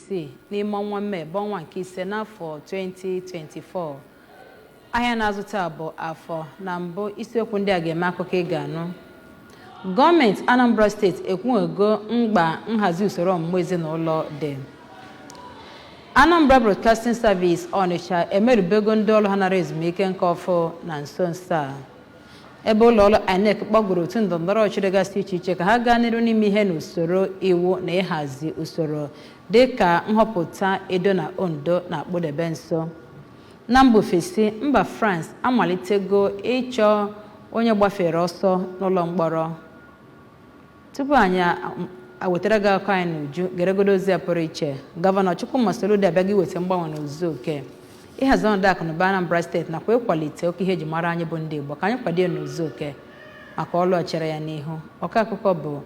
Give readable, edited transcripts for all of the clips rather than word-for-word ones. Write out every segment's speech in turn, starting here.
6 n'ime ọnwa Mee bụ ọnwa nke ise n'afọ 2024. Ahịa na-azụta bụ afọ na mbụ isiokwu ndị a ga-eme akụkọ ị ga-anụ. Gọọmenti Anambra Steeti ekwughego mkpa nhazi usoro ọmụmụ ezinụlọ dị. Anambra Broadcasting Service Onitsha emerubego ndị ọrụ ha nara ezumike nka ọfụ na nso nso a. Ebe ụlọọrụ INEC kpọgoro otu ndọrọndọrọ ọchịchị dịgasị iche iche ka ha gaa n'ihu n'ime ihe n'usoro iwu na ịhazi usoro dịka nhọpụta Edo na Ondo na-akpụdebe nso. Na mba ofesi, mba France amalitego ịchọ onye gbafere ọsọ n'ụlọ mkpọrọ. Tupu anyị wetara gị akụkọ anyị n'uju, geregodo ozi a pụrụ iche, Gọvanọ Chukwuma Soludo abịaghị iweta mgbanwe n'ozuzu oke ịhazi ọnọdụ akụnụba Anambra Steeti nakwa ịkwalite oke ihe eji mara anyị bụ ndị Igbo ka anyị kwado n'ozuzu oke maka ọlụ ọchere ya n'ihu. Ọka akụkọ bụ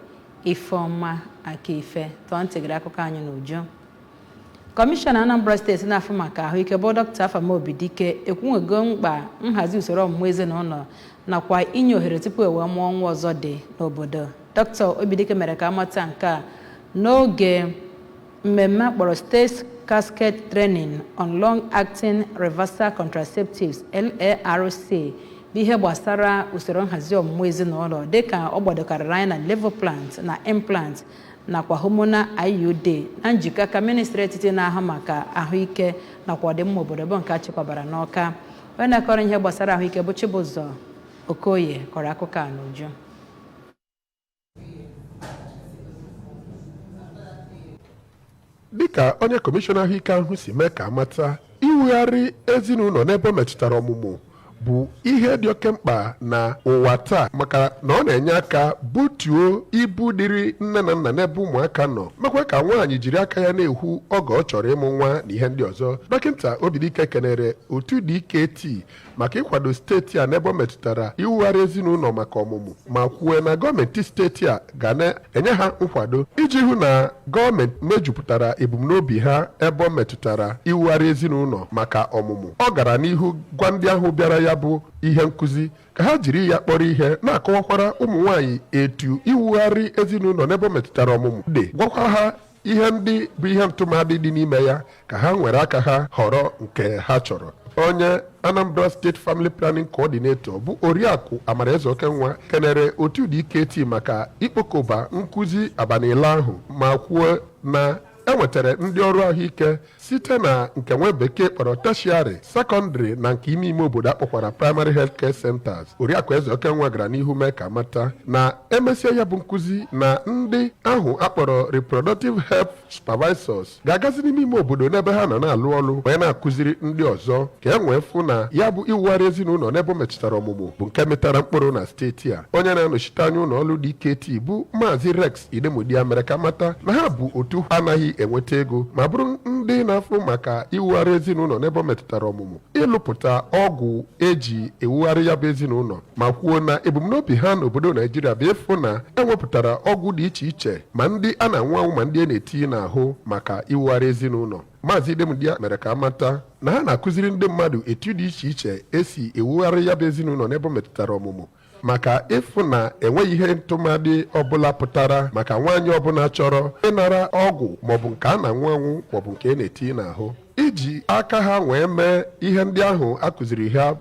Ifeọma Akife. Tọọ ntị gere akụkọ anyị n'uju. Kọmishọna Anambra Steeti na-afụ maka ahụike bụ Dr. Afamobidike ekwughego mkpa nhazi usoro ọmụmụ ezinụlọ nakwa inye ohere tupu ewee mụọ nwa ọzọ dị n'obodo. Dr. Obidike mere ka amata nke a n'oge mmemme akpọrọ State Cascade Training on Long-Acting Reversal Contraceptives LARC bụ ihe gbasara usoro nhazi ọmụmụ ezinụlọ dịka ọ gbadokarịrị anya na level plant na implant nakwa hormonal IUD na njikọ aka ministri etiti na-ahụ maka ahụike nakwa ọdịmma obodo bụ nke achịkwabara n'Ọka. Onye na-akọrọ ihe gbasara ahụike bụ Chibụzọ Okoye kọrọ akụkọ a n'uju. Dịka onye kọmishọna ahụike ahụ si mee ka amata, iwugharị ezinụlọ n'ebe metụtara ọmụmụ bụ ihe dị oke mkpa na ụwa taa maka na ọ na-enye aka butuo ibu dịrị nne na nna n'ebe ụmụaka nọ, makwa ka nwaanyị jiri aka ya na-ehu oge ọ chọrọ ịmụ nwa na ihe ndị ọzọ. Dọkịta Obidike kenere otu DKT maka ịkwado steeti a n'ebe ọ metụtara iwugharị ezinụlọ maka ọmụmụ ma kwuo na gọọmenti steeti a ga na-enye ha nkwado iji hụ na gọọmenti mejupụtara ebumnobi ha ebe ọ metụtara iwugharị ezinụlọ maka ọmụmụ. Ọ gara n'ihu gwa ndị ahụ bịara ya bụ ihe nkụzi ka ha jiri ya kpọrọ ihe na-akọwakwara ụmụ nwaanyị etu iwugharị ezinụlọ n'ebe ọ metụtara ọmụmụ dị, gwakwa ha ihe ndị bụ ihe ntụmadị dị n'ime ya ka ha nwere aka ha họrọ nke ha chọrọ. Onye Anambra State Family Planning Coordinator bụ Oriakụ Amaraeze Okenwa kenere otu DKT maka ikpokọba nkụzi abanile ahụ ma kwuo na enwetara ndị ọrụ ahụike site na nke nwe bekee kpọrọ tertiary, secondary na nke ime obodo akpọkwara primary health care centers. Oriakụ Eze Okenwa gara n'ihu mee ka mata na emesịa ya bụ nkụzi na ndị ahụ akpọrọ reproductive health supervisors ga-agazi n'ime obodo n'ebe ha nọ na-alụ ọrụ wee na-akụziri ndị ọzọ ka e nwee fụ na ya bụ iwugharị ezinụlọ n'ebe metụtara ọmụmụ bụ nke metara mkpụrụ na steeti a. Onye na-anọchite anya ụlọ ọrụ DKT bụ Maazị Rex Idemudia mere ka mata na ha bụ otu anaghị enweta ego ma bụrụ ndị na-afụ maka iwugharị ezinụlọ n'ebe metụtara ọmụmụ ịlụpụta ọgwụ eji ewugharị ya bụ ezinụlọ ma kwuo na ebumnobi ha n'obodo Naijiria bụ ịfụ na enwepụtara ọgwụ dị iche iche ma ndị a na-anwụ anwụ ma ndị a na-etinye n'ahụ maka iwugharị ezinụlọ. Maazị Idemudia mere ka amata na ha na-akụziri ndị mmadụ etu dị iche iche esi ewugharị ya bụ ezinụlọ n'ebe metụtara ọmụmụ maka ịfụ na enweghị ihe ntụmadị ọbụla pụtara maka nwaanyị ọbụla chọrọ ịnara ọgwụ maọbụ nke a na-anwụ anwụ maọbụ nke a na-etinye n'ahụ iji aka ha wee mee ihe ndị ahụ akụziri ha.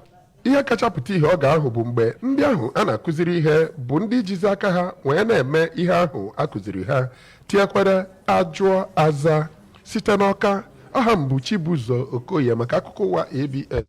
Ihe kacha pụta ihe ọ ga-ahụ bụ mgbe ndị ahụ a na-akụziri ihe bụ ndị jizi aka ha wee na-eme ihe ahụ akụziri ha tinyekwara ajụọ aza. Site n'Ọka, aha m bụ Chibụzọ Okoye maka akụkọ ụwa ABS.